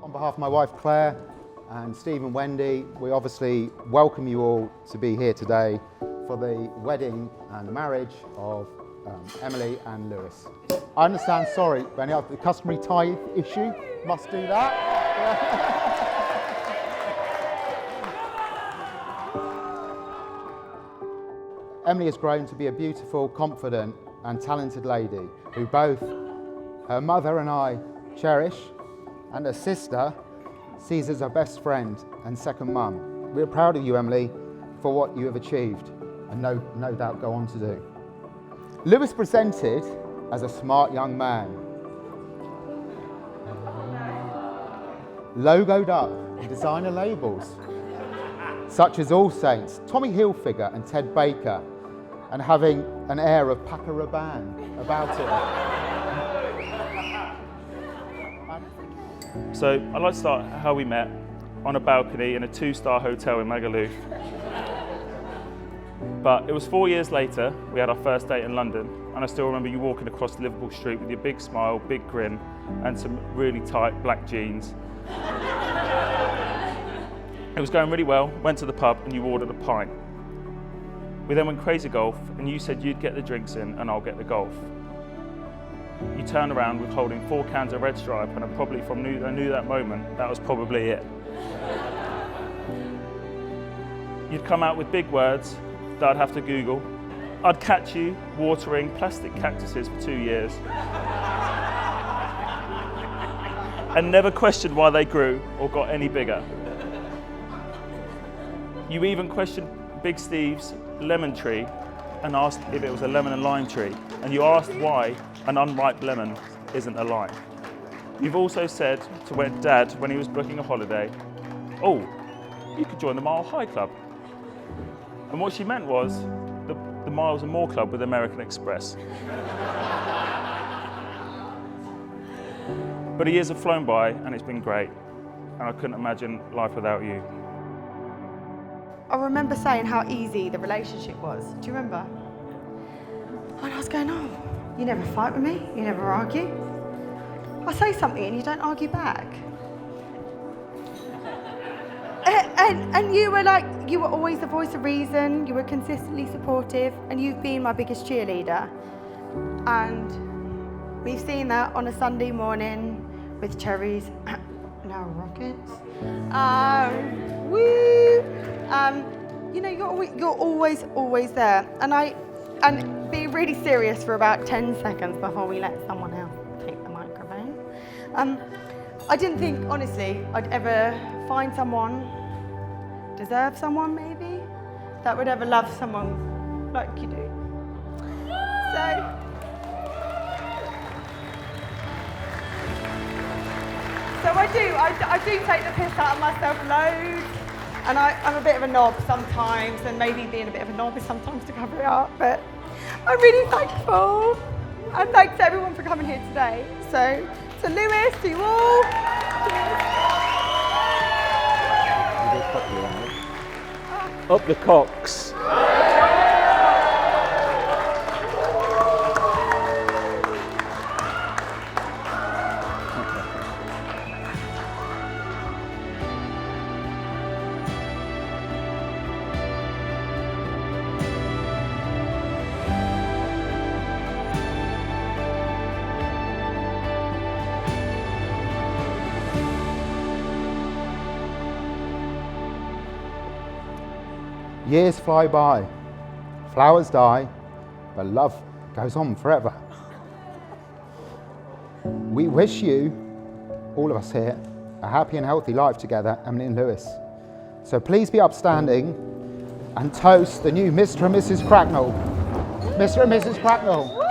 On behalf of my wife Claire and Steve and Wendy, we obviously welcome you all to be here today for the wedding and the marriage of Emily and Lewis. I understand, sorry, Benny, the customary tie issue, must do that. Emily has grown to be a beautiful, confident and talented lady who both her mother and I cherish, and her sister sees as her best friend and second mum. We're proud of you, Emily, for what you have achieved and no doubt go on to do. Lewis presented as a smart young man, logoed up in designer labels such as All Saints, Tommy Hilfiger and Ted Baker, and having an air of Paco Rabanne about it. So I'd like to start how we met, on a balcony in a 2-star hotel in Magaluf. But it was 4 years later, we had our first date in London, and I still remember you walking across Liverpool Street with your big smile, big grin, and some really tight black jeans. It was going really well, went to the pub and you ordered a pint. We then went crazy golf and you said you'd get the drinks in and I'll get the golf. You turned around with holding 4 cans of Red Stripe, and I knew that moment, that was probably it. You'd come out with big words that I'd have to Google. I'd catch you watering plastic cactuses for 2 years and never questioned why they grew or got any bigger. You even questioned Big Steve's lemon tree and asked if it was a lemon and lime tree, and you asked why an unripe lemon isn't a lime. You've also said to Dad when he was booking a holiday, "Oh, you could join the Mile High Club." And what she meant was the Miles and More Club with American Express. But the years have flown by and it's been great, and I couldn't imagine life without you. I remember saying how easy the relationship was. Do you remember? And I was going, oh, you never fight with me, you never argue. I say something and you don't argue back. And you were like, you were always the voice of reason, you were consistently supportive, and you've been my biggest cheerleader. And we've seen that on a Sunday morning with cherries, now rockets. Woo! You know, you're always there. And be really serious for about 10 seconds before we let someone else take the microphone. I didn't think, honestly, I'd ever find someone, deserve someone maybe, that would ever love someone like you do. So I do take the piss out of myself loads, and I'm a bit of a knob sometimes, and maybe being a bit of a knob is sometimes to cover it up, but I'm really thankful. And thanks to everyone for coming here today. So, to Lewis, to you all. Up the cocks. Years fly by, flowers die, but love goes on forever. We wish you, all of us here, a happy and healthy life together, Emily and Lewis. So please be upstanding and toast the new Mr. and Mrs. Cracknell. Mr. and Mrs. Cracknell.